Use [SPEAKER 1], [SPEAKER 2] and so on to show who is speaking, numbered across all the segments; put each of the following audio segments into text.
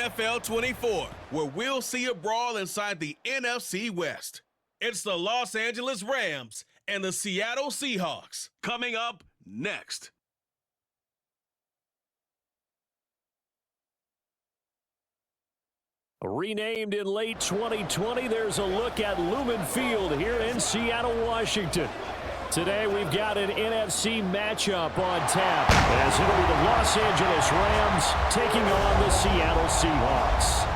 [SPEAKER 1] NFL 24, where we'll see a brawl inside the NFC West. It's the Los Angeles Rams and the Seattle Seahawks. Coming up next.
[SPEAKER 2] Renamed in late 2020, there's a look at Lumen Field here in Seattle, Washington. Today we've got an NFC matchup on tap as it'll be the Los Angeles Rams taking on the Seattle Seahawks.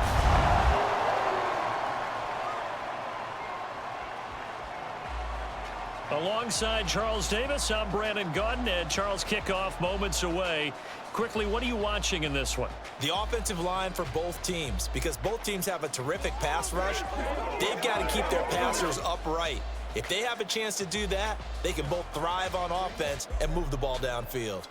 [SPEAKER 2] Alongside Charles Davis, I'm Brandon Gunn, and Charles, kickoff moments away. Quickly, what are you watching in this one?
[SPEAKER 3] The offensive line for both teams, because both teams have a terrific pass rush. They've got to keep their passers upright. If they have a chance to do that, they can both thrive on offense and move the ball downfield.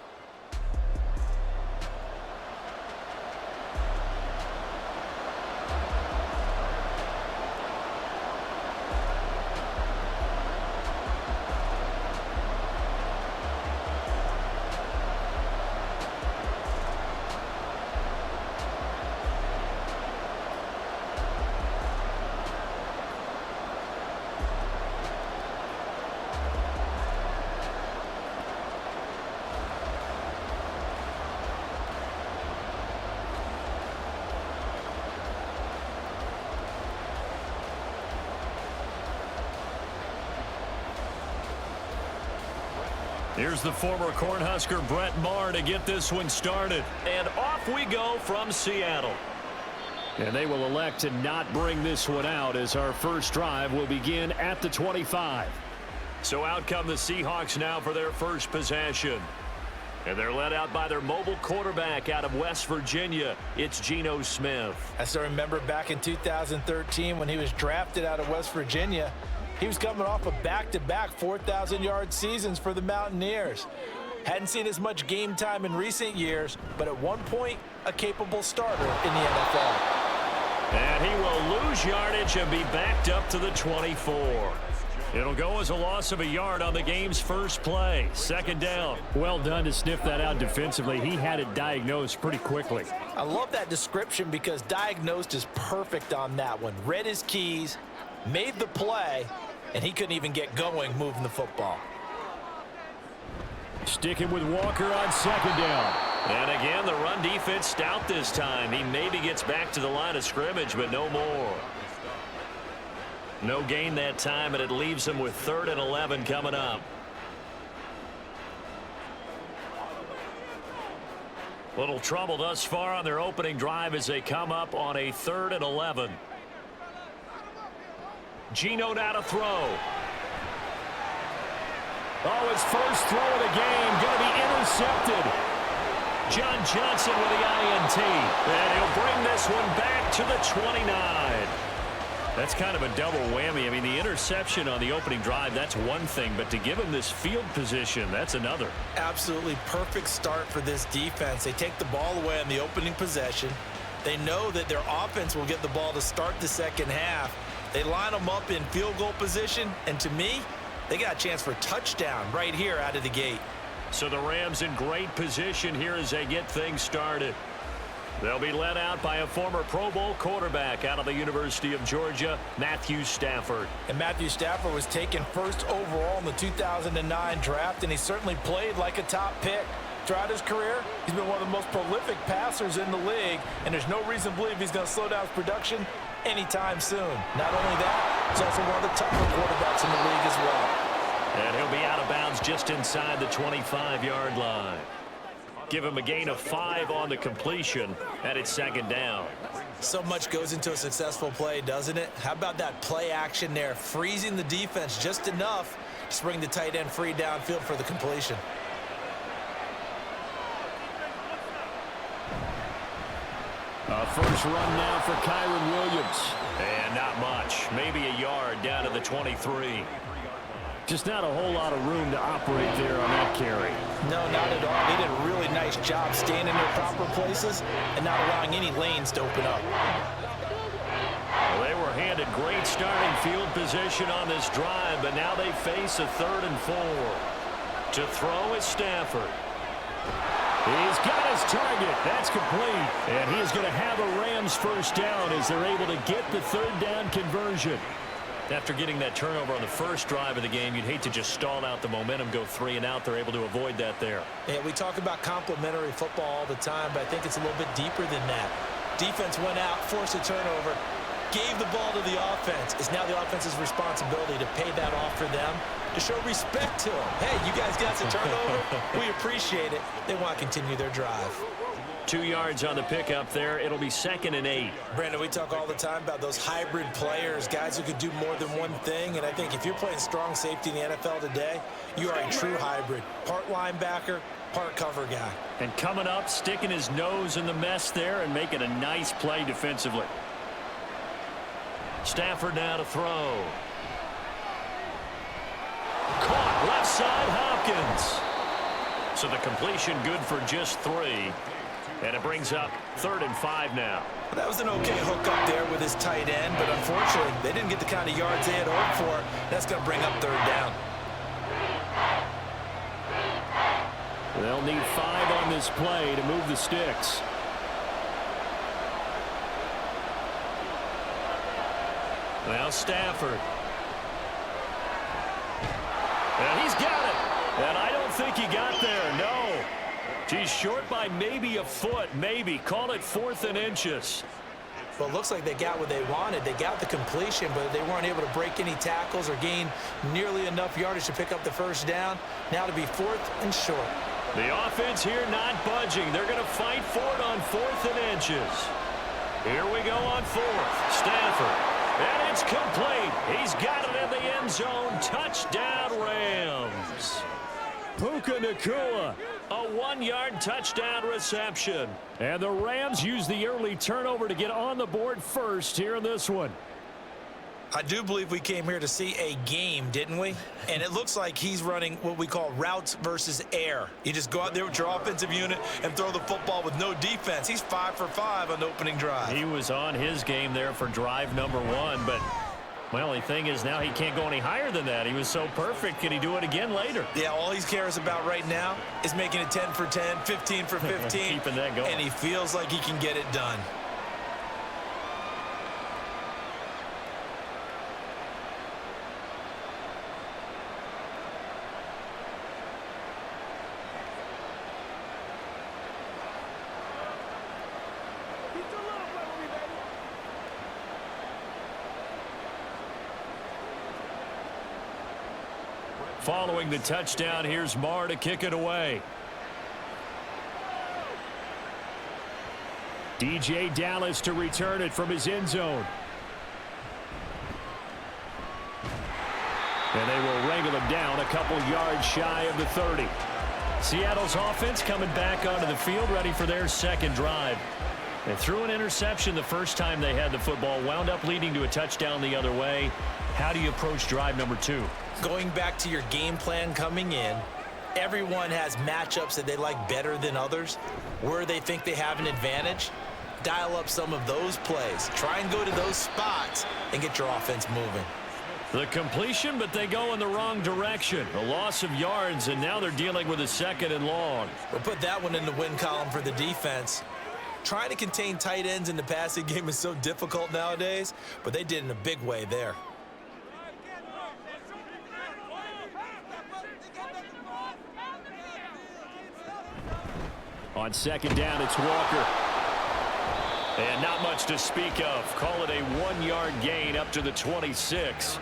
[SPEAKER 2] Here's the former Cornhusker Brett Maher to get this one started. And off we go from Seattle. And they will elect to not bring this one out as our first drive will begin at the 25. So out come the Seahawks now for their first possession. And they're led out by their mobile quarterback out of West Virginia. It's Geno Smith.
[SPEAKER 3] I still remember back in 2013 when he was drafted out of West Virginia. He was coming off of back-to-back 4,000-yard seasons for the Mountaineers. Hadn't seen as much game time in recent years, but at one point, a capable starter in the NFL.
[SPEAKER 2] And he will lose yardage and be backed up to the 24. It'll go as a loss of a yard on the game's first play. Second down. Well done to sniff that out defensively. He had it diagnosed pretty quickly.
[SPEAKER 3] I love that description because diagnosed is perfect on that one. Read his keys, made the play, and he couldn't even get going moving the football.
[SPEAKER 2] Sticking with Walker on second down. And again, the run defense stout this time. He maybe gets back to the line of scrimmage, but no more. No gain that time, and it leaves him with 3rd and 11 coming up. Little trouble thus far on their opening drive as they come up on a 3rd and 11. Geno now to throw. Oh, his first throw of the game going to be intercepted. John Johnson with the INT. And he'll bring this one back to the 29. That's kind of a double whammy. I mean, the interception on the opening drive, that's one thing. But to give him this field position, that's another.
[SPEAKER 3] Absolutely perfect start for this defense. They take the ball away on the opening possession. They know that their offense will get the ball to start the second half. They line them up in field goal position, and to me, they got a chance for a touchdown right here out of the gate.
[SPEAKER 2] So the Rams in great position here as they get things started. They'll be led out by a former Pro Bowl quarterback out of the University of Georgia, Matthew Stafford.
[SPEAKER 3] And Matthew Stafford was taken first overall in the 2009 draft, and he certainly played like a top pick. Throughout his career, he's been one of the most prolific passers in the league, and there's no reason to believe he's going to slow down his production anytime soon. Not only that, he's also one of the tougher quarterbacks in the league as well.
[SPEAKER 2] And he'll be out of bounds just inside the 25-yard line. Give him a gain of 5 on the completion, and it's second down.
[SPEAKER 3] So much goes into a successful play, doesn't it? How about that play action there, freezing the defense just enough to bring the tight end free downfield for the completion.
[SPEAKER 2] First run now for Kyron Williams. And not much. Maybe a yard down to the 23. Just not a whole lot of room to operate there on that carry.
[SPEAKER 3] No, not at all. They did a really nice job staying in their proper places and not allowing any lanes to open up.
[SPEAKER 2] Well, they were handed great starting field position on this drive, but now they face a 3rd and 4. To throw is Stafford. He's got his target. That's complete. And he is going to have a Rams first down as they're able to get the third down conversion. After getting that turnover on the first drive of the game, you'd hate to just stall out the momentum, go 3 and out. They're able to avoid that there.
[SPEAKER 3] Yeah, we talk about complementary football all the time, but I think it's a little bit deeper than that. Defense went out, forced a turnover, gave the ball to the offense. It's now the offense's responsibility to pay that off for them, to show respect to them. Hey, you guys got the turnover. We appreciate it. They want to continue their drive.
[SPEAKER 2] 2 yards on the pickup there. It'll be 2nd and 8.
[SPEAKER 3] Brandon, we talk all the time about those hybrid players, guys who could do more than one thing. And I think if you're playing strong safety in the NFL today, you are a true hybrid. Part linebacker, part cover guy.
[SPEAKER 2] And coming up, sticking his nose in the mess there and making a nice play defensively. Stafford now to throw. Caught left side, Hopkins. So the completion good for just 3. And it brings up 3rd and 5 now.
[SPEAKER 3] That was an okay hook up there with his tight end, but unfortunately, they didn't get the kind of yards they had hoped for. That's going to bring up 3rd down.
[SPEAKER 2] They'll need 5 on this play to move the sticks. Now Stafford. And he's got it. And I don't think he got there, no. He's short by maybe a foot, maybe. Call it 4th and inches.
[SPEAKER 3] Well, it looks like they got what they wanted. They got the completion, but they weren't able to break any tackles or gain nearly enough yardage to pick up the first down. Now to be 4th and short.
[SPEAKER 2] The offense here not budging. They're going to fight for it on 4th and inches. Here we go on 4th. Stafford. And it's complete. He's got it in the end zone. Touchdown, Rams. Puka Nacua, a 1-yard touchdown reception. And the Rams use the early turnover to get on the board first here in this one.
[SPEAKER 3] I do believe we came here to see a game, didn't we? And it looks like he's running what we call routes versus air. You just go out there with your offensive unit and throw the football with no defense. He's 5 for 5 on the opening drive.
[SPEAKER 2] He was on his game there for drive number 1, but well, the thing is now he can't go any higher than that. He was so perfect. Can he do it again later?
[SPEAKER 3] Yeah, all he cares about right now is making it 10 for 10, 15 for 15.
[SPEAKER 2] Keeping that going.
[SPEAKER 3] And he feels like he can get it done.
[SPEAKER 2] Following the touchdown, here's Marr to kick it away. DJ Dallas to return it from his end zone. And they will wrangle him down a couple yards shy of the 30. Seattle's offense coming back onto the field, ready for their second drive. They threw an interception the first time they had the football, wound up leading to a touchdown the other way. How do you approach drive number 2?
[SPEAKER 3] Going back to your game plan coming in, everyone has matchups that they like better than others. Where they think they have an advantage, dial up some of those plays. Try and go to those spots and get your offense moving.
[SPEAKER 2] The completion, but they go in the wrong direction. A loss of yards, and now they're dealing with a 2nd and long.
[SPEAKER 3] We'll put that one in the win column for the defense. Trying to contain tight ends in the passing game is so difficult nowadays, but they did in a big way there.
[SPEAKER 2] On 2nd down, it's Walker. And not much to speak of. Call it a 1-yard gain up to the 26.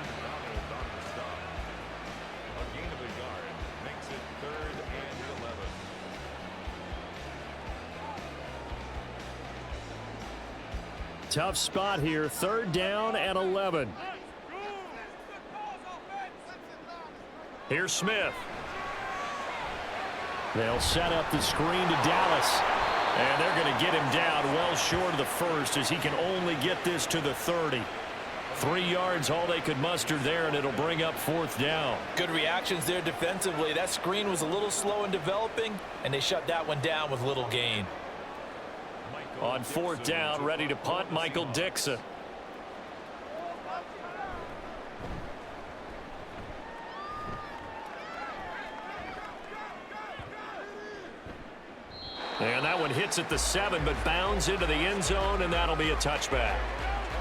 [SPEAKER 2] Tough spot here. 3rd down and 11. Here's Smith. They'll set up the screen to Dallas. And they're going to get him down well short of the first as he can only get this to the 30. 3 yards all they could muster there, and it'll bring up 4th down.
[SPEAKER 3] Good reactions there defensively. That screen was a little slow in developing, and they shut that one down with little gain.
[SPEAKER 2] On 4th down, ready to punt, Michael Dixon. And that one hits at the 7, but bounds into the end zone, and that'll be a touchback.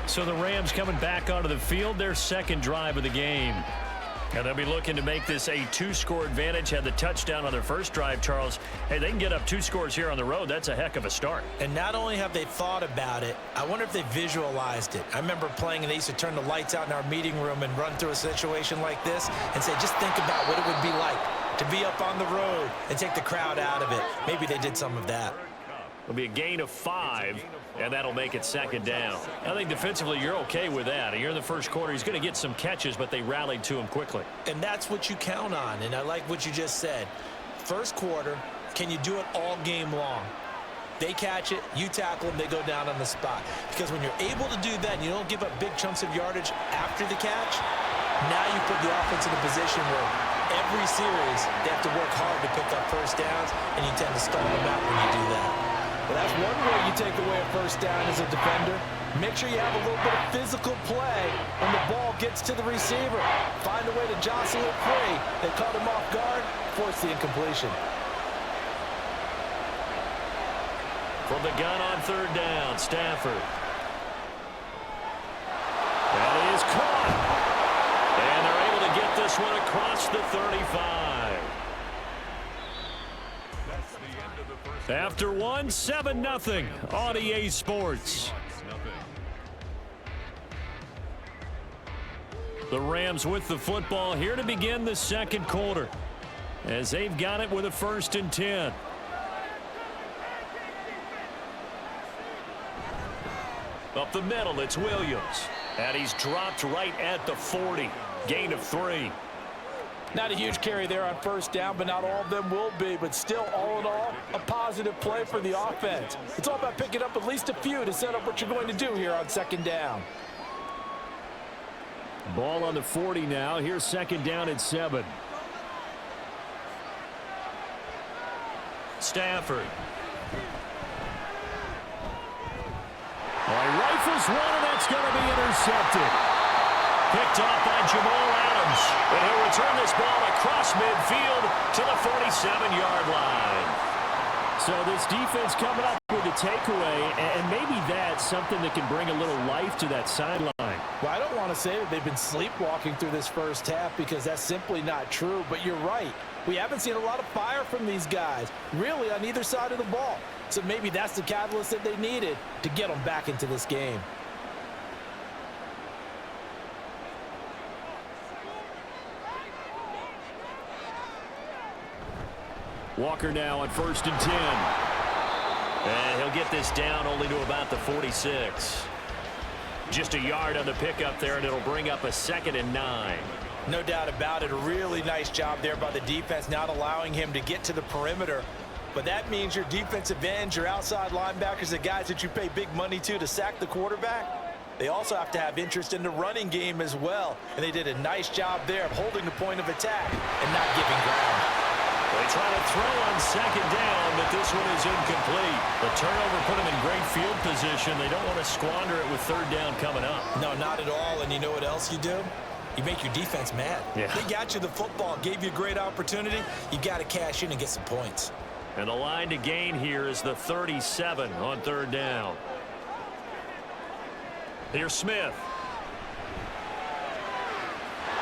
[SPEAKER 2] So the Rams coming back onto the field, their second drive of the game. And they'll be looking to make this a 2-score advantage. Had the touchdown on their first drive, Charles. Hey, they can get up 2 scores here on the road. That's a heck of a start.
[SPEAKER 3] And not only have they thought about it, I wonder if they visualized it. I remember playing, and they used to turn the lights out in our meeting room and run through a situation like this and say, just think about what it would be like to be up on the road and take the crowd out of it. Maybe they did some of that.
[SPEAKER 2] It'll be a gain of 5, and that'll make it second down. I think defensively you're okay with that. You're in the first quarter. He's going to get some catches, but they rallied to him quickly.
[SPEAKER 3] And that's what you count on, and I like what you just said. First quarter, can you do it all game long? They catch it, you tackle them, they go down on the spot. Because when you're able to do that and you don't give up big chunks of yardage after the catch, now you put the offense in a position where every series they have to work hard to pick up first downs, and you tend to stall them out when you do that.
[SPEAKER 4] Well, that's one way you take away a first down as a defender. Make sure you have a little bit of physical play when the ball gets to the receiver. Find a way to jostle it free. They caught him off guard, force the incompletion.
[SPEAKER 2] From the gun on third down, Stafford. That is caught. And they're able to get this one across the 35. After 7-0 on EA Sports. The Rams with the football here to begin the second quarter as they've got it with a 1st and 10. Up the middle, it's Williams. And he's dropped right at the 40. Gain of 3.
[SPEAKER 4] Not a huge carry there on first down, but not all of them will be. But still, all in all, a positive play for the offense. It's all about picking up at least a few to set up what you're going to do here on second down.
[SPEAKER 2] Ball on the 40 now. Here's second down at 7. Stafford. Rifles one, and that's going to be intercepted. Picked off by Jamal Adams. And he'll return this ball across midfield to the 47-yard line. So this defense coming up with a takeaway, and maybe that's something that can bring a little life to that sideline.
[SPEAKER 4] Well, I don't want to say that they've been sleepwalking through this first half because that's simply not true, but you're right. We haven't seen a lot of fire from these guys, really, on either side of the ball. So maybe that's the catalyst that they needed to get them back into this game.
[SPEAKER 2] Walker now on 1st and 10. And he'll get this down only to about the 46. Just a yard on the pickup there, and it'll bring up a 2nd and 9.
[SPEAKER 3] No doubt about it. A really nice job there by the defense, not allowing him to get to the perimeter. But that means your defensive ends, your outside linebackers, the guys that you pay big money to sack the quarterback, they also have to have interest in the running game as well. And they did a nice job there of holding the point of attack and not giving ground.
[SPEAKER 2] They try to throw on second down, but this one is incomplete. The turnover put them in great field position. They don't want to squander it with third down coming up.
[SPEAKER 3] No, not at all. And you know what else you do? You make your defense mad.
[SPEAKER 2] Yeah.
[SPEAKER 3] They got you the football, gave you a great opportunity. You got to cash in and get some points.
[SPEAKER 2] And the line to gain here is the 37 on third down. Here's Smith.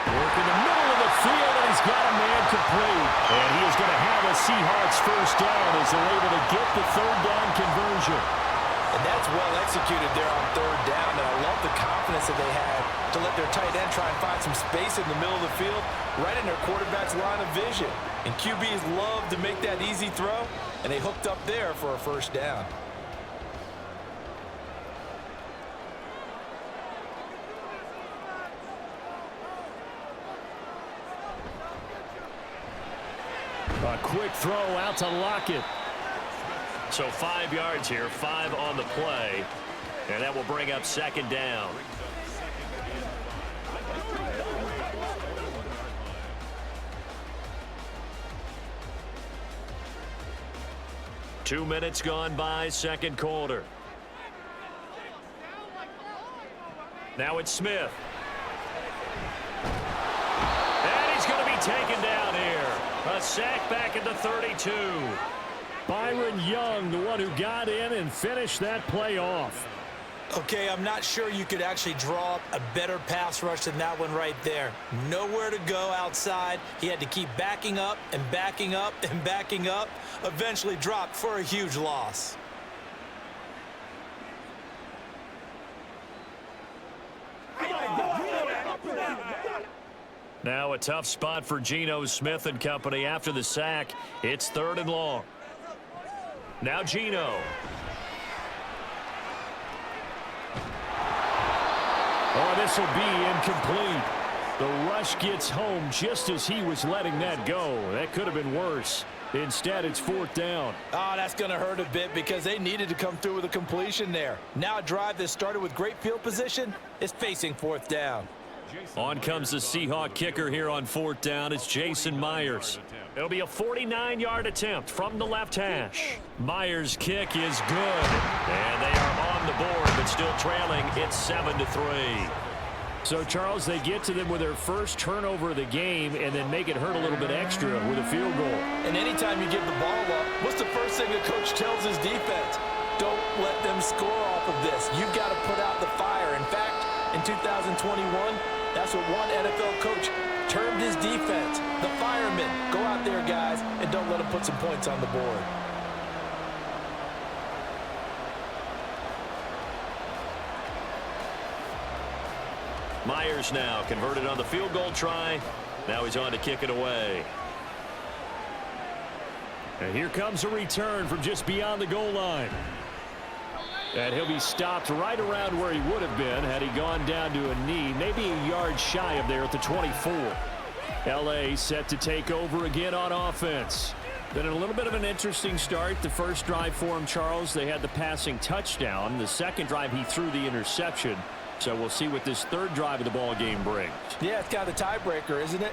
[SPEAKER 2] Work in the middle of the field, and he's got a man complete. And he is going to have a Seahawks first down as they're able to get the third down conversion.
[SPEAKER 3] And that's well executed there on third down. And I love the confidence that they had to let their tight end try and find some space in the middle of the field, right in their quarterback's line of vision. And QBs love to make that easy throw, and they hooked up there for a first down.
[SPEAKER 2] A quick throw out to Lockett. So 5 yards here, 5 on the play. And that will bring up second down. Two minutes gone by, second quarter. Now it's Smith. And he's going to be taken down here. A sack back at the 32. Byron Young, the one who got in and finished that play off.
[SPEAKER 4] Okay, I'm not sure you could actually draw up a better pass rush than that one right there. Nowhere to go outside. He had to keep backing up and backing up and backing up. Eventually dropped for a huge loss.
[SPEAKER 2] Now a tough spot for Geno Smith and company after the sack. It's 3rd and long. Now Geno. Oh, this will be incomplete. The rush gets home just as he was letting that go. That could have been worse. Instead, it's 4th down.
[SPEAKER 4] Oh, that's going to hurt a bit because they needed to come through with a completion there. Now a drive that started with great field position is facing 4th down.
[SPEAKER 2] On comes the Seahawk kicker here on 4th down. It's Jason Myers. It'll be a 49-yard attempt from the left hash. Myers' kick is good. And they are on the board, but still trailing. It's 7-3. So, Charles, they get to them with their first turnover of the game and then make it hurt a little bit extra with a field goal.
[SPEAKER 4] And anytime you give the ball up, what's the first thing a coach tells his defense? Don't let them score off of this. You've got to put out the fire. In fact, in 2021, that's what one NFL coach termed his defense. The firemen. Go out there, guys, and don't let them put some points on the board.
[SPEAKER 2] Myers now converted on the field goal try. Now he's on to kick it away. And here comes a return from just beyond the goal line. And he'll be stopped right around where he would have been had he gone down to a knee, maybe a yard shy of there at the 24. L.A. set to take over again on offense. Been a little bit of an interesting start. The first drive for him, Charles, they had the passing touchdown. The second drive, he threw the interception. So we'll see what this third drive of the ball game brings.
[SPEAKER 4] Yeah, it's kind of a tiebreaker, isn't it?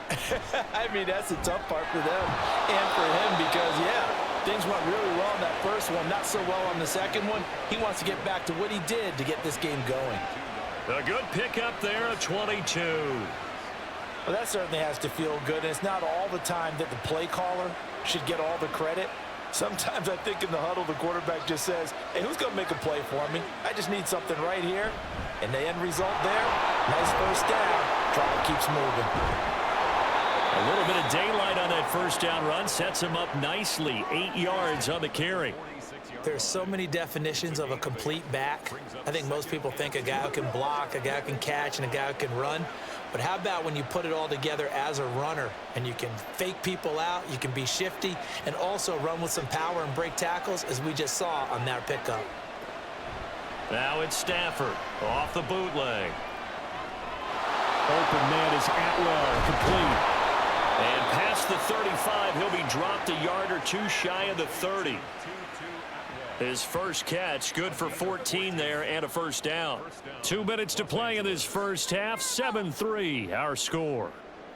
[SPEAKER 4] I mean, that's the tough part for them and for him because, yeah, things went really well in that first one, not so well on the second one. He wants to get back to what he did to get this game going.
[SPEAKER 2] A good pickup there, a 22.
[SPEAKER 4] Well, that certainly has to feel good, and it's not all the time that the play caller should get all the credit. Sometimes I think in the huddle, the quarterback just says, hey, who's going to make a play for me? I just need something right here. And the end result there, nice first down. Drive keeps moving.
[SPEAKER 2] A little bit of daylight on that first down run sets him up nicely. 8 yards on the carry.
[SPEAKER 4] There's so many definitions of a complete back. I think most people think a guy who can block, a guy who can catch, and a guy who can run. But how about when you put it all together as a runner and you can fake people out, you can be shifty, and also run with some power and break tackles, as we just saw on that pickup.
[SPEAKER 2] Now it's Stafford off the bootleg. Open man is Atwell, complete. And past the 35, he'll be dropped a yard or two shy of the 30. His first catch, good for 14 there and a first down. 2 minutes to play in this first half, 7-3 our score.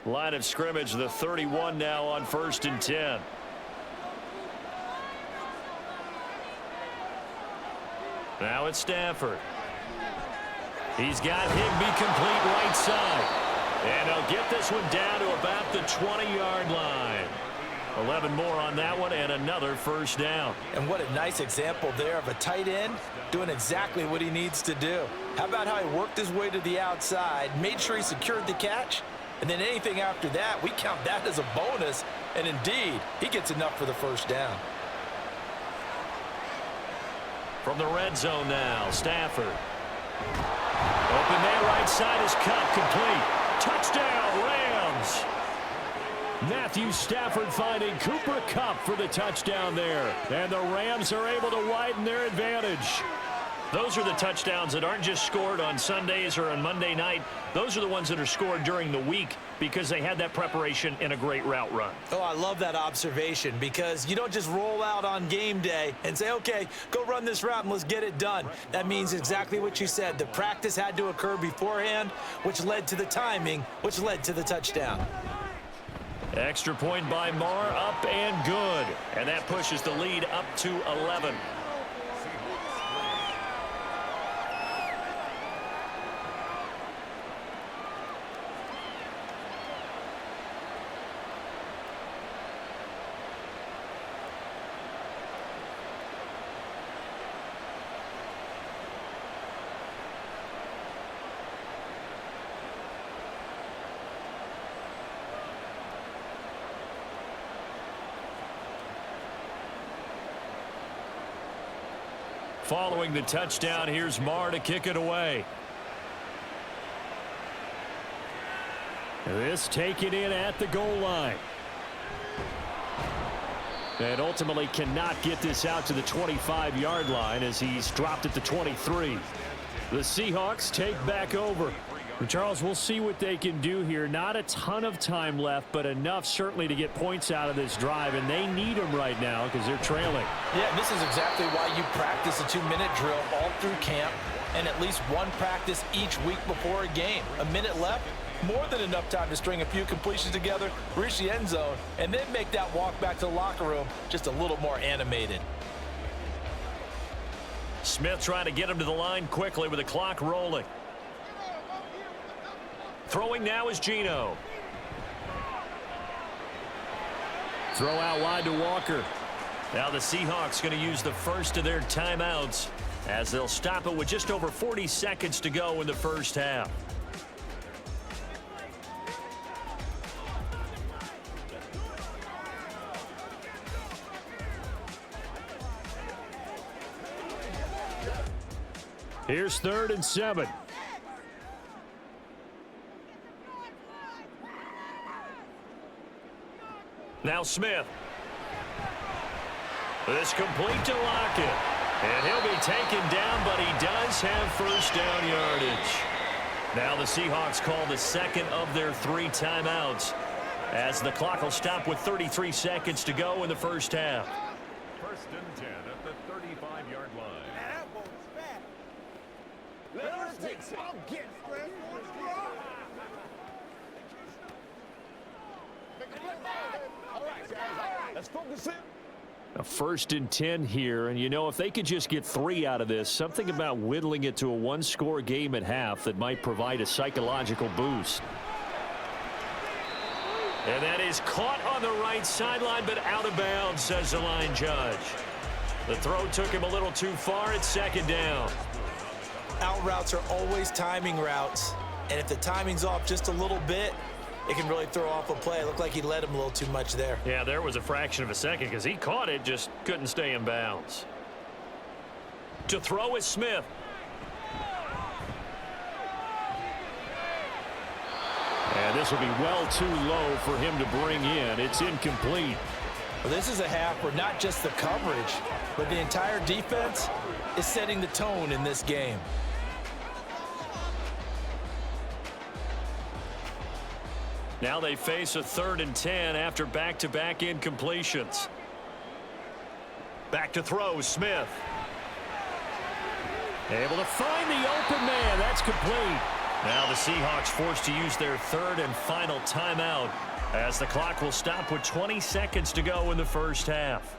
[SPEAKER 2] Line of scrimmage, the 31 now on 1st and 10. Now it's Stafford. He's got Higbee complete right side. And he'll get this one down to about the 20-yard line. 11 more on that one and another first down.
[SPEAKER 4] And what a nice example there of a tight end doing exactly what he needs to do. How about how he worked his way to the outside, made sure he secured the catch, and then anything after that, we count that as a bonus. And indeed, he gets enough for the first down.
[SPEAKER 2] From the red zone now, Stafford. Open man right side is cut, complete. Touchdown, Rams. Matthew Stafford finding Cooper Kupp for the touchdown there. And the Rams are able to widen their advantage. Those are the touchdowns that aren't just scored on Sundays or on Monday night. Those are the ones that are scored during the week because they had that preparation and a great route run.
[SPEAKER 4] Oh, I love that observation because you don't just roll out on game day and say, okay, go run this route and let's get it done. That means exactly what you said. The practice had to occur beforehand, which led to the timing, which led to the touchdown.
[SPEAKER 2] Extra point by Marr, up and good. And that pushes the lead up to 11. Following the touchdown, here's Marr to kick it away. This taken in at the goal line. And ultimately cannot get this out to the 25-yard line as he's dropped at the 23. The Seahawks take back over. And Charles, we'll see what they can do here. Not a ton of time left, but enough certainly to get points out of this drive, and they need them right now because they're trailing.
[SPEAKER 3] Yeah, this is exactly why you practice a 2-minute drill all through camp and at least one practice each week before a game. A minute left, more than enough time to string a few completions together, reach the end zone, and then make that walk back to the locker room just a little more animated.
[SPEAKER 2] Smith trying to get him to the line quickly with the clock rolling. Throwing now is Geno. Throw out wide to Walker. Now the Seahawks going to use the first of their timeouts as they'll stop it with just over 40 seconds to go in the first half. Here's 3rd and 7. Now Smith. This complete to Lockett. And he'll be taken down, but he does have first down yardage. Now the Seahawks call the second of their 3 timeouts as the clock will stop with 33 seconds to go in the first half.
[SPEAKER 5] 1st and 10 at the 35-yard line. Let's focus in.
[SPEAKER 2] A 1st and 10 here, and you know, if they could just get 3 out of this, something about whittling it to a 1-score game at half that might provide a psychological boost. And that is caught on the right sideline, but out of bounds, says the line judge. The throw took him a little too far at 2nd down.
[SPEAKER 3] Out routes are always timing routes, and if the timing's off just a little bit, it can really throw off a play. It looked like he led him a little too much there.
[SPEAKER 2] Yeah, there was a fraction of a second because he caught it, just couldn't stay in bounds. To throw is Smith. And this will be well too low for him to bring in. It's incomplete.
[SPEAKER 3] Well, this is a half where not just the coverage, but the entire defense is setting the tone in this game.
[SPEAKER 2] Now they face a 3rd and 10 after back-to-back incompletions. Back to throw, Smith. Able to find the open man. That's complete. Now the Seahawks forced to use their 3rd and final timeout as the clock will stop with 20 seconds to go in the first half.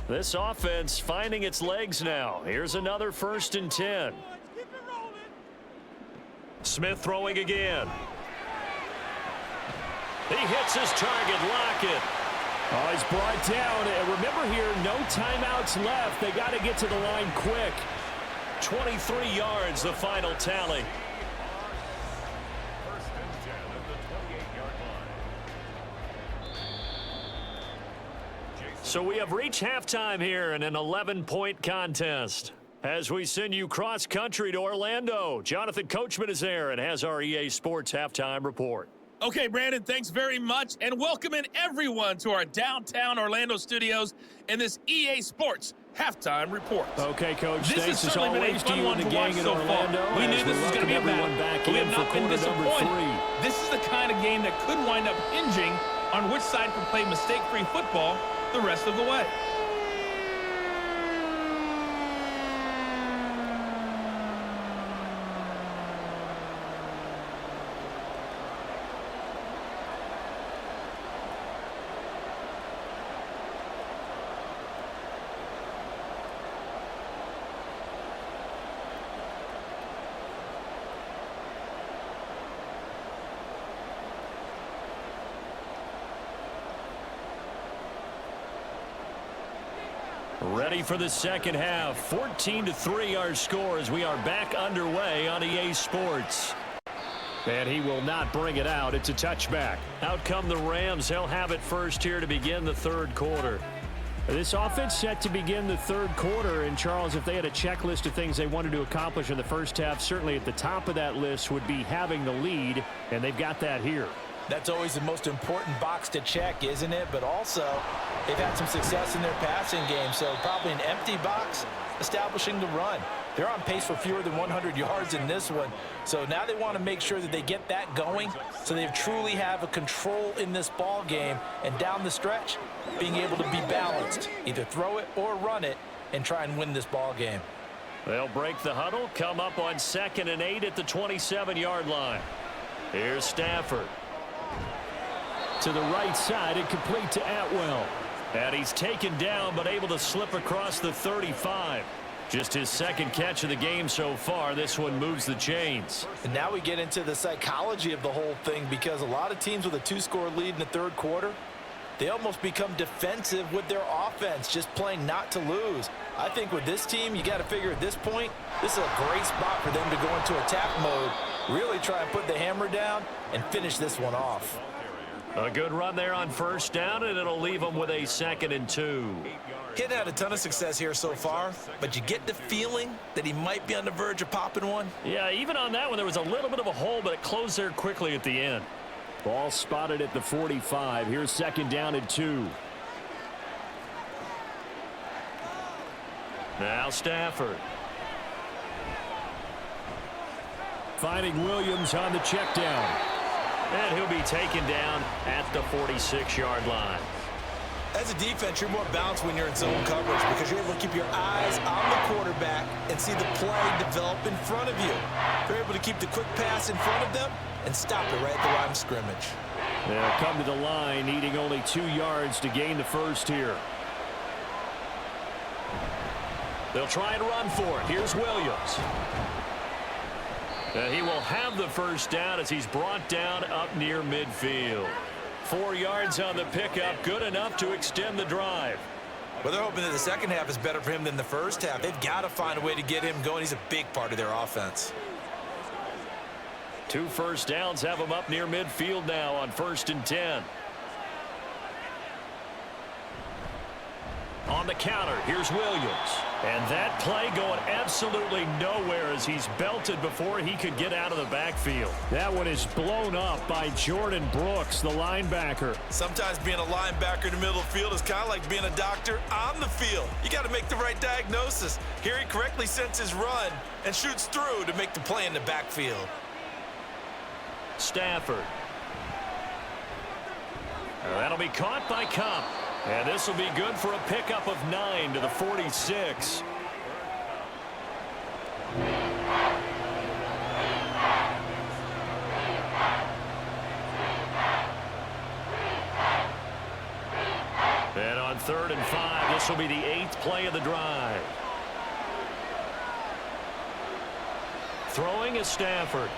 [SPEAKER 2] This offense finding its legs now. Here's another 1st and 10. Smith throwing again. He hits his target, Lockett. Oh, he's brought down. And remember here, no timeouts left. They got to get to the line quick. 23 yards, the final tally.
[SPEAKER 5] 1st and 10 at the 28-yard line.
[SPEAKER 2] So we have reached halftime here in an 11-point contest. As we send you cross-country to Orlando, Jonathan Coachman is there and has our EA Sports Halftime Report.
[SPEAKER 6] Okay, Brandon, thanks very much, and welcoming everyone to our downtown Orlando studios in this EA Sports Halftime Report.
[SPEAKER 2] Okay, Coach,
[SPEAKER 6] this
[SPEAKER 2] thanks
[SPEAKER 6] has
[SPEAKER 2] as
[SPEAKER 6] certainly
[SPEAKER 2] always
[SPEAKER 6] been a fun one to watch so far. We knew this was going to be a battle, but we have not been disappointed. This is the kind of game that could wind up hinging on which side can play mistake-free football the rest of the way.
[SPEAKER 2] Ready for the second half. 14-3 our score as we are back underway on EA Sports. And he will not bring it out. It's a touchback. Out come the Rams. They'll have it first here to begin the third quarter. This offense set to begin the third quarter. And, Charles, if they had a checklist of things they wanted to accomplish in the first half, certainly at the top of that list would be having the lead, and they've got that here.
[SPEAKER 4] That's always the most important box to check, isn't it? But also, they've had some success in their passing game, so probably an empty box establishing the run. They're on pace for fewer than 100 yards in this one, so now they want to make sure that they get that going so they truly have a control in this ball game, and down the stretch, being able to be balanced, either throw it or run it, and try and win this ball game.
[SPEAKER 2] They'll break the huddle, come up on 2nd and 8 at the 27-yard line. Here's Stafford. To the right side and complete to Atwell. And he's taken down but able to slip across the 35. Just his second catch of the game so far. This one moves the chains.
[SPEAKER 4] And now we get into the psychology of the whole thing, because a lot of teams with a 2-score lead in the third quarter, they almost become defensive with their offense, just playing not to lose. I think with this team, you got to figure at this point, this is a great spot for them to go into attack mode, really try and put the hammer down and finish this one off.
[SPEAKER 2] A good run there on first down, and it'll leave them with a 2nd and 2.
[SPEAKER 4] He hadn't had a ton of success here so far, but you get the feeling that he might be on the verge of popping one.
[SPEAKER 2] Yeah, even on that one, there was a little bit of a hole, but it closed there quickly at the end. Ball spotted at the 45. Here's 2nd down and 2. Now Stafford. Finding Williams on the check down. And he'll be taken down at the 46-yard line.
[SPEAKER 4] As a defense, you're more balanced when you're in zone coverage because you're able to keep your eyes on the quarterback and see the play develop in front of you. They're able to keep the quick pass in front of them and stop it right at the line of scrimmage.
[SPEAKER 2] They'll come to the line, needing only 2 yards to gain the first here. They'll try and run for it. Here's Williams. He will have the first down as he's brought down up near midfield. 4 yards on the pickup, good enough to extend the drive.
[SPEAKER 4] Well, they're hoping that the second half is better for him than the first half. They've got to find a way to get him going. He's a big part of their offense.
[SPEAKER 2] 2 first downs have him up near midfield now on 1st and 10. On the counter, here's Williams. And that play going absolutely nowhere as he's belted before he could get out of the backfield. That one is blown up by Jordan Brooks, the linebacker.
[SPEAKER 4] Sometimes being a linebacker in the middle of the field is kind of like being a doctor on the field. You got to make the right diagnosis. Here he correctly sends his run and shoots through to make the play in the backfield.
[SPEAKER 2] Stafford. That'll be caught by Cup. And this will be good for a pickup of 9 to the 46. And on 3rd and 5, this will be the 8th play of the drive. Throwing is Stafford.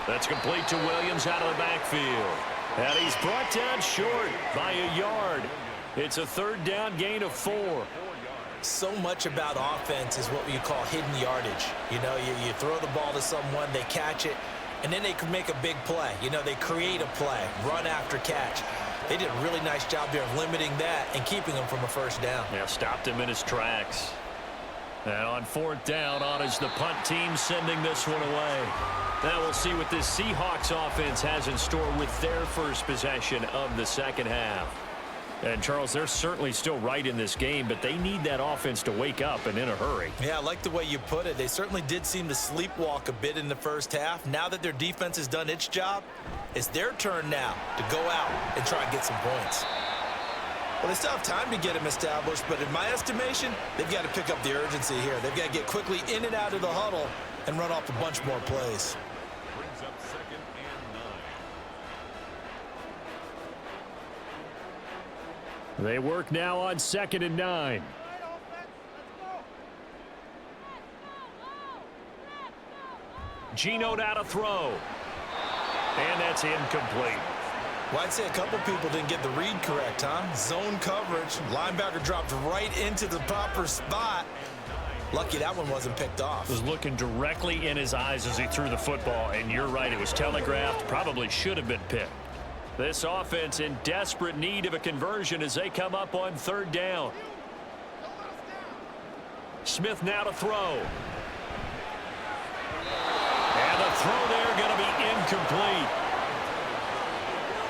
[SPEAKER 2] That's complete to Williams out of the backfield. And he's brought down short by a yard. It's a 3rd down gain of 4.
[SPEAKER 4] So much about offense is what you call hidden yardage. You know, you throw the ball to someone, they catch it, and then they can make a big play. You know, they create a play, run after catch. They did a really nice job there of limiting that and keeping him from a first down.
[SPEAKER 2] Yeah, stopped him in his tracks. And on 4th down, on is the punt team sending this one away. Now we'll see what this Seahawks offense has in store with their first possession of the second half. And, Charles, they're certainly still right in this game, but they need that offense to wake up and in a hurry.
[SPEAKER 4] Yeah, I like the way you put it. They certainly did seem to sleepwalk a bit in the first half. Now that their defense has done its job, it's their turn now to go out and try and get some points. Well, they still have time to get them established, but in my estimation, they've got to pick up the urgency here. They've got to get quickly in and out of the huddle and run off a bunch more plays.
[SPEAKER 5] Brings up 2nd and 9.
[SPEAKER 2] They work now on 2nd and 9. Geno out of throw. And that's incomplete.
[SPEAKER 4] Well, I'd say a couple people didn't get the read correct, huh? Zone coverage. Linebacker dropped right into the proper spot. Lucky that one wasn't picked off.
[SPEAKER 2] Was looking directly in his eyes as he threw the football, and you're right, it was telegraphed, probably should have been picked. This offense in desperate need of a conversion as they come up on third down. Smith now to throw. And the throw there going to be incomplete.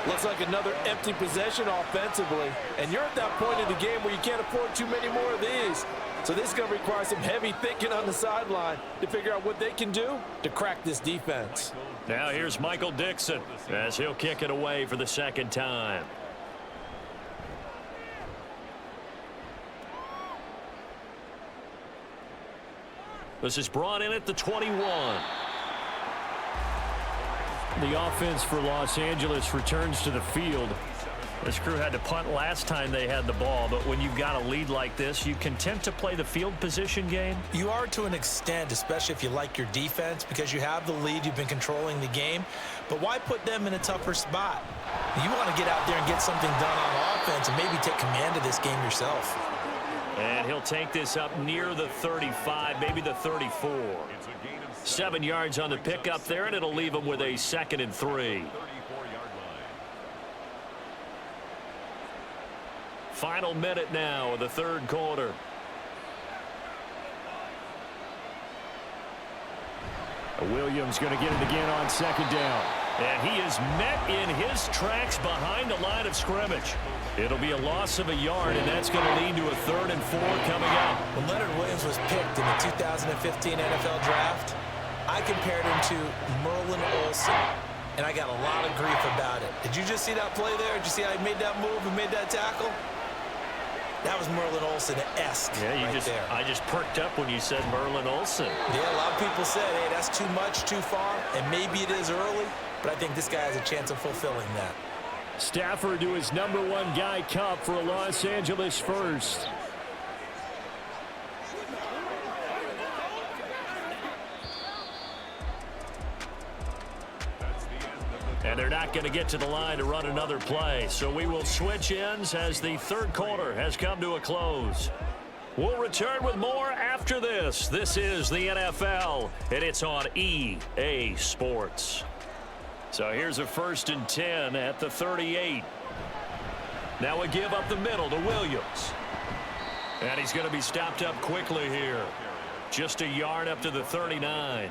[SPEAKER 3] Looks like another empty possession offensively. And you're at that point in the game where you can't afford too many more of these. So this is going to require some heavy thinking on the sideline to figure out what they can do to crack this defense.
[SPEAKER 2] Now here's Michael Dixon as he'll kick it away for the second time. This is brought in at the 21. The offense for Los Angeles returns to the field. This crew had to punt last time they had the ball, but when you've got a lead like this, you content to play the field position game?
[SPEAKER 4] You are to an extent, especially if you like your defense, because you have the lead, you've been controlling the game. But why put them in a tougher spot? You want to get out there and get something done on offense and maybe take command of this game yourself.
[SPEAKER 2] And he'll take this up near the 35, maybe the 34. 7 yards on the pickup there, and it'll leave him with a 2nd and 3. Final minute now of the third quarter. Williams going to get it again on second down. And he is met in his tracks behind the line of scrimmage. It'll be a loss of a yard, and that's going to lead to a 3rd and 4 coming up.
[SPEAKER 4] When Leonard Williams was picked in the 2015 NFL Draft, I compared him to Merlin Olsen, and I got a lot of grief about it. Did you just see that play there? Did you see how he made that move and made that tackle? That was Merlin Olsen-esque there.
[SPEAKER 2] I just perked up when you said Merlin Olsen.
[SPEAKER 4] Yeah, a lot of people said, hey, that's too much, too far, and maybe it is early, but I think this guy has a chance of fulfilling that.
[SPEAKER 2] Stafford to his #1 guy, Cup, for a Los Angeles first. And they're not going to get to the line to run another play. So we will switch ends as the third quarter has come to a close. We'll return with more after this. This is the NFL, and it's on EA Sports. So here's a 1st and 10 at the 38. Now a give up the middle to Williams. And he's going to be stopped up quickly here. Just a yard up to the 39.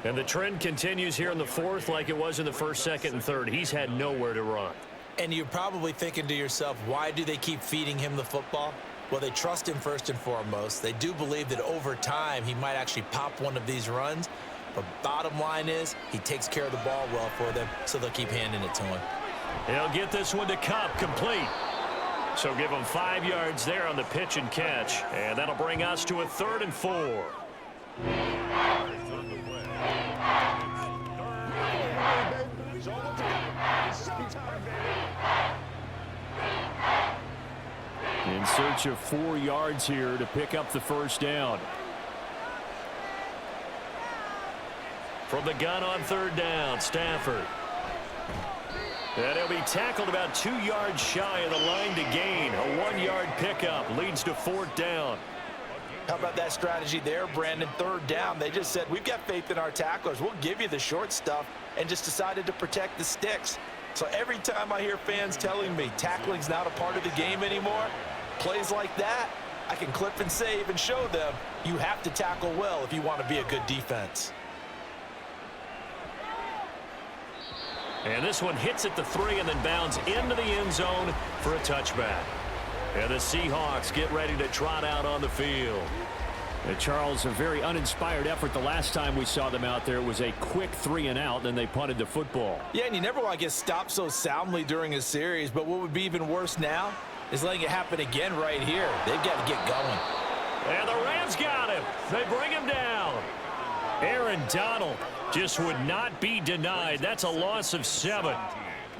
[SPEAKER 2] And the trend continues here in the 4th like it was in the 1st, 2nd, and 3rd. He's had nowhere to run.
[SPEAKER 4] And you're probably thinking to yourself, why do they keep feeding him the football? Well, they trust him first and foremost. They do believe that over time he might actually pop one of these runs. But bottom line is he takes care of the ball well for them, so they'll keep handing it to him.
[SPEAKER 2] He'll get this one to Cup, complete. So give him 5 yards there on the pitch and catch. And that'll bring us to a 3rd and 4. In search of 4 yards here to pick up the first down. From the gun on 3rd down, Stafford. And he'll be tackled about 2 yards shy of the line to gain. A 1-yard pickup leads to 4th down.
[SPEAKER 4] How about that strategy there, Brandon? 3rd down. They just said, we've got faith in our tacklers. We'll give you the short stuff, and just decided to protect the sticks. So every time I hear fans telling me tackling's not a part of the game anymore, plays like that, I can clip and save and show them you have to tackle well if you want to be a good defense.
[SPEAKER 2] And this one hits at the 3 and then bounds into the end zone for a touchback. And the Seahawks get ready to trot out on the field. And Charles, a very uninspired effort the last time we saw them out there. It was a quick 3 and out, then they punted the football.
[SPEAKER 4] Yeah, and you never want to get stopped so soundly during a series, but what would be even worse now is letting it happen again right here. They've got to get going.
[SPEAKER 2] And the Rams got him. They bring him down. Aaron Donald just would not be denied. That's a loss of 7.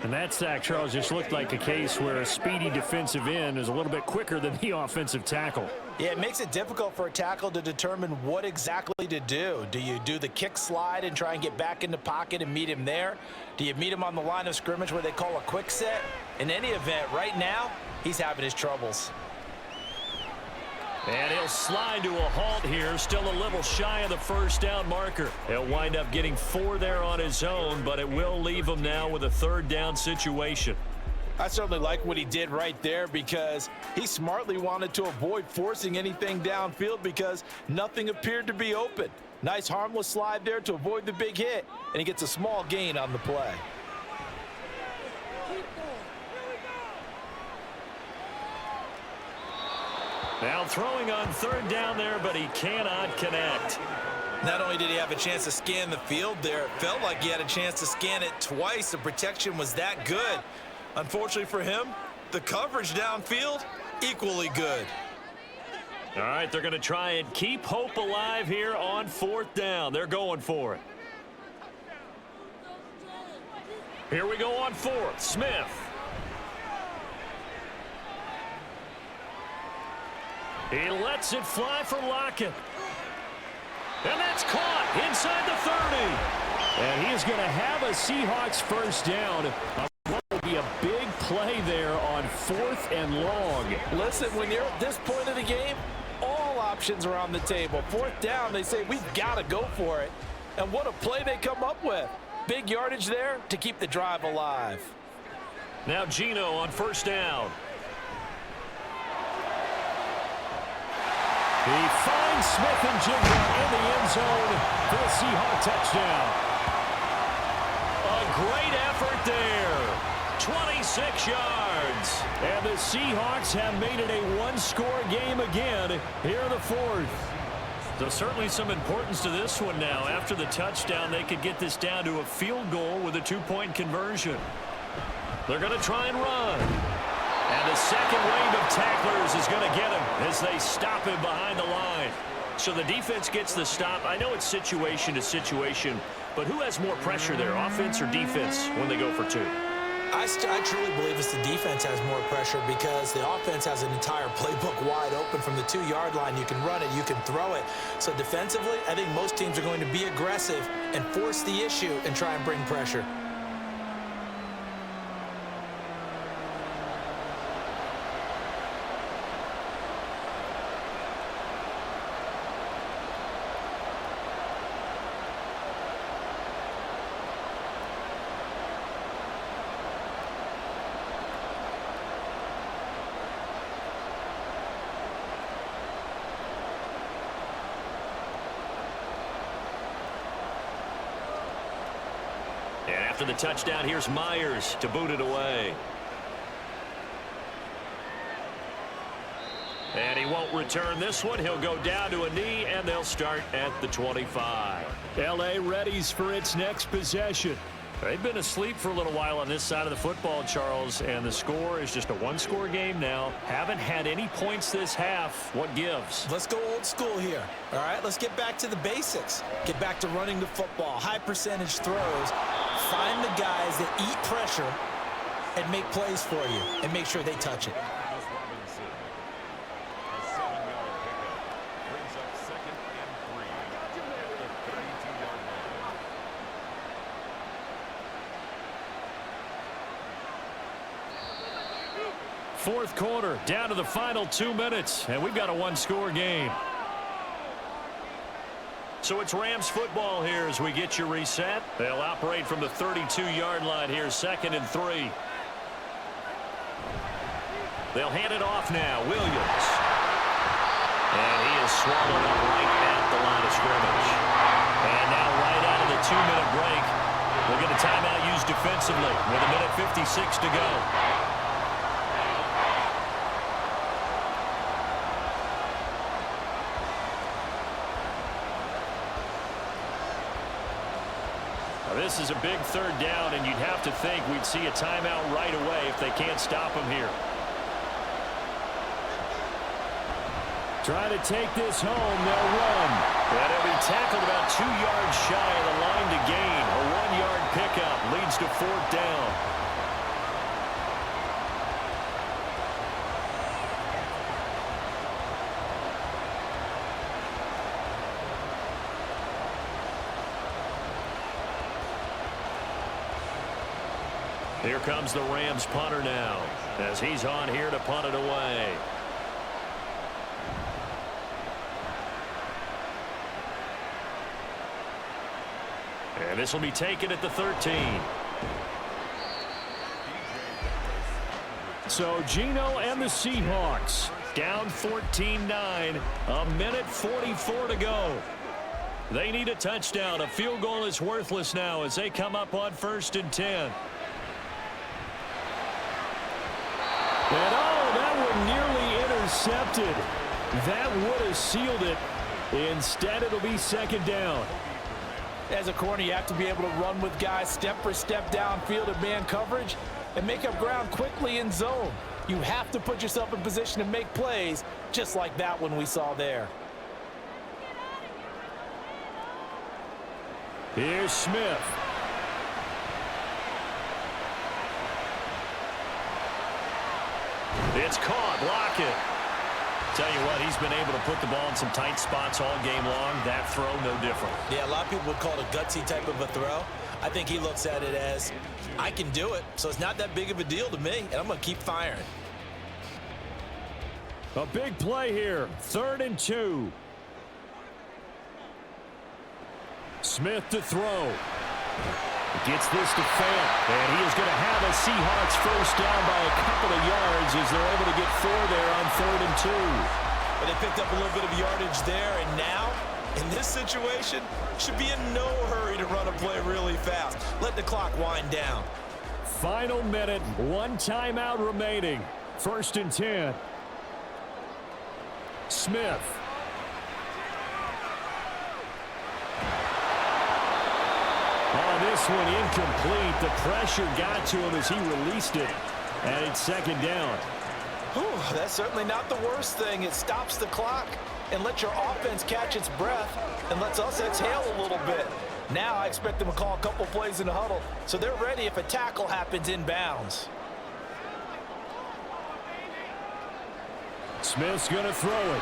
[SPEAKER 2] And that sack, Charles, just looked like a case where a speedy defensive end is a little bit quicker than the offensive tackle.
[SPEAKER 4] Yeah, it makes it difficult for a tackle to determine what exactly to do. Do you do the kick slide and try and get back in the pocket and meet him there? Do you meet him on the line of scrimmage where they call a quick set? In any event, right now, he's having his troubles.
[SPEAKER 2] And he'll slide to a halt here, still a little shy of the first down marker. He'll wind up getting 4 there on his own, but it will leave him now with a 3rd down situation.
[SPEAKER 4] I certainly like what he did right there because he smartly wanted to avoid forcing anything downfield because nothing appeared to be open. Nice harmless slide there to avoid the big hit, and he gets a small gain on the play.
[SPEAKER 2] Now throwing on 3rd down there, but he cannot connect.
[SPEAKER 3] Not only did he have a chance to scan the field there, it felt like he had a chance to scan it twice. The protection was that good. Unfortunately for him, the coverage downfield, equally good.
[SPEAKER 2] All right, they're going to try and keep hope alive here on 4th down. They're going for it. Here we go on 4th. Smith. He lets it fly for Lockett. And that's caught inside the 30. And he is going to have a Seahawks 1st down. What will be a big play there on 4th and long.
[SPEAKER 4] Listen, when you're at this point of the game, all options are on the table. 4th down, they say, we've got to go for it. And what a play they come up with. Big yardage there to keep the drive alive.
[SPEAKER 2] Now Geno on 1st down. He finds Smith and Jigba in the end zone for a Seahawk touchdown. A great effort there. 26 yards. And the Seahawks have made it a 1-score game again here in the 4th. So certainly some importance to this one now. After the touchdown, they could get this down to a field goal with a 2-point conversion. They're going to try and run. And the second wave of tacklers is going to get him as they stop him behind the line. So the defense gets the stop. I know it's situation to situation, but who has more pressure there, offense or defense, when they go for 2?
[SPEAKER 4] I truly believe it's the defense has more pressure because the offense has an entire playbook wide open from the 2-yard line. You can run it, you can throw it. So defensively, I think most teams are going to be aggressive and force the issue and try and bring pressure.
[SPEAKER 2] After the touchdown, here's Myers to boot it away. And he won't return this one. He'll go down to a knee, and they'll start at the 25. L.A. readies for its next possession. They've been asleep for a little while on this side of the football, Charles, and the score is just a 1-score game now. Haven't had any points this half. What gives?
[SPEAKER 4] Let's go old school here. All right, let's get back to the basics. Get back to running the football, high percentage throws. Find the guys that eat pressure and make plays for you and make sure they touch it.
[SPEAKER 2] Fourth quarter, down to the final 2 minutes, and we've got a 1-score game. So it's Rams football here as we get you reset. They'll operate from the 32-yard line here, 2nd and 3. They'll hand it off now. Williams. And he is swallowed up right at the line of scrimmage. And now right out of the 2-minute break, we'll get a timeout used defensively with 1:56 to go. This is a big 3rd down, and you'd have to think we'd see a timeout right away if they can't stop him here. Try to take this home. They'll run. And he'll be tackled about 2 yards shy of the line to gain. A 1-yard pickup leads to 4th down. Here comes the Rams punter now as he's on here to punt it away. And this will be taken at the 13. So Geno and the Seahawks down 14-9, a minute 44 to go. They need a touchdown. A field goal is worthless now as they come up on 1st and 10. And that one nearly intercepted. That would have sealed it. Instead, it'll be 2nd down.
[SPEAKER 4] As a corner, you have to be able to run with guys step for step downfield in man coverage and make up ground quickly in zone. You have to put yourself in position to make plays, just like that one we saw there.
[SPEAKER 2] Here's Smith. It's caught. Lockett. Tell you what, he's been able to put the ball in some tight spots all game long. That throw, no different.
[SPEAKER 3] Yeah, a lot of people would call it a gutsy type of a throw. I think he looks at it as, I can do it, so it's not that big of a deal to me, and I'm going to keep firing.
[SPEAKER 2] A big play here. 3rd and 2. Smith to throw. Gets this to Fant, and he is going to have a Seahawks first down by a couple of yards as they're able to get 4 there on 3rd and 2.
[SPEAKER 3] But they picked up a little bit of yardage there, and now, in this situation, should be in no hurry to run a play really fast. Let the clock wind down.
[SPEAKER 2] Final minute, 1 timeout remaining. 1st and 10. Smith. This one incomplete. The pressure got to him as he released it. And it's 2nd down.
[SPEAKER 4] Whew, that's certainly not the worst thing. It stops the clock and lets your offense catch its breath and lets us exhale a little bit. Now I expect them to call a couple plays in the huddle so they're ready if a tackle happens in bounds.
[SPEAKER 2] Smith's going to throw it.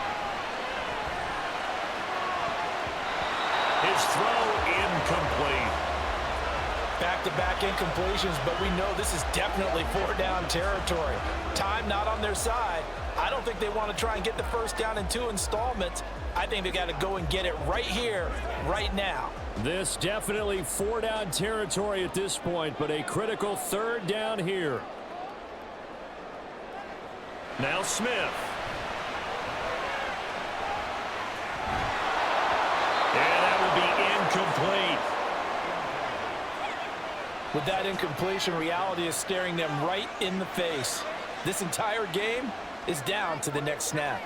[SPEAKER 2] His throw incomplete.
[SPEAKER 4] Back-to-back incompletions, but we know this is definitely 4-down territory. Time not on their side. I don't think they want to try and get the first down in 2 installments. I think they got to go and get it right here, right now.
[SPEAKER 2] This definitely 4-down territory at this point, but a critical 3rd down here. Now Smith. And that will be incomplete.
[SPEAKER 4] With that incompletion, reality is staring them right in the face. This entire game is down to the next snap.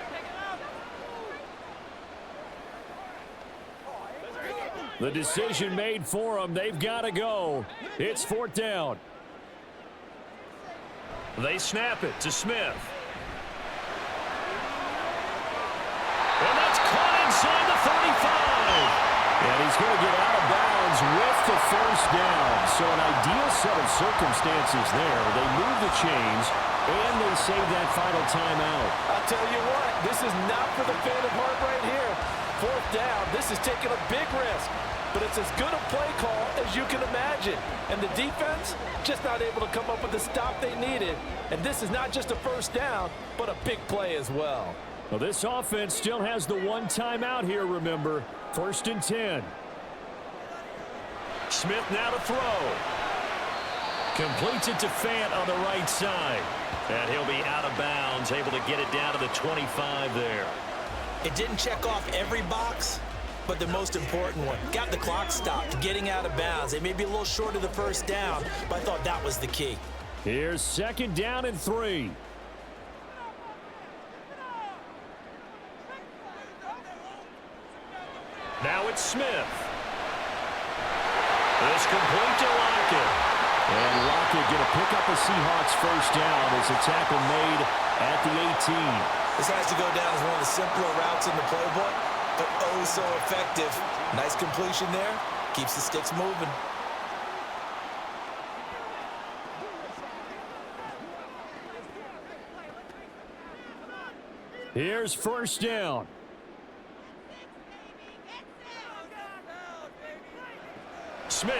[SPEAKER 2] The decision made for them. They've got to go. It's 4th down. They snap it to Smith. And that's caught inside the 35. And he's going to get out of bounds with the first down. So an ideal set of circumstances there. They move the chains, and they save that final timeout.
[SPEAKER 4] I'll tell you what, this is not for the faint of heart right here. 4th down, this is taking a big risk. But it's as good a play call as you can imagine. And the defense just not able to come up with the stop they needed. And this is not just a first down, but a big play as well.
[SPEAKER 2] Well, this offense still has the 1 timeout here, remember. 1st and 10. Smith now to throw. Completes it to Fant on the right side. And he'll be out of bounds, able to get it down to the 25 there.
[SPEAKER 3] It didn't check off every box, but the most important one. Got the clock stopped, getting out of bounds. They may be a little short of the first down, but I thought that was the key.
[SPEAKER 2] Here's 2nd down and 3. Now it's Smith. It's complete to Lockett. And Lockett going to pick up a Seahawks first down as a tackle made at the 18.
[SPEAKER 3] This has to go down as one of the simpler routes in the playbook, but oh so effective. Nice completion there. Keeps the sticks moving.
[SPEAKER 2] Here's first down. Smith.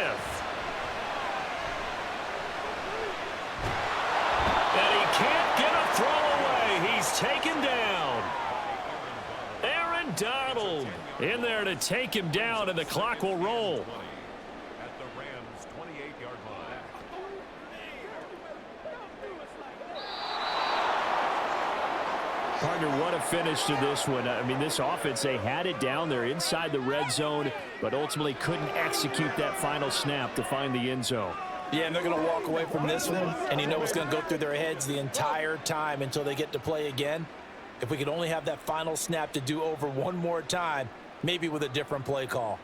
[SPEAKER 2] And he can't get a throw away. He's taken down. Aaron Donald in there to take him down, and the clock will roll. Partner, what a finish to this one. I mean, this offense, they had it down there inside the red zone, but ultimately couldn't execute that final snap to find the end zone.
[SPEAKER 4] Yeah, and they're going to walk away from this one, and you know what's going to go through their heads the entire time until they get to play again. If we could only have that final snap to do over one more time, maybe with a different play call.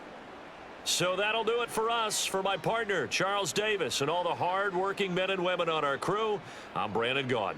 [SPEAKER 2] So that'll do it for us. For my partner, Charles Davis, and all the hard-working men and women on our crew, I'm Brandon Gaudin.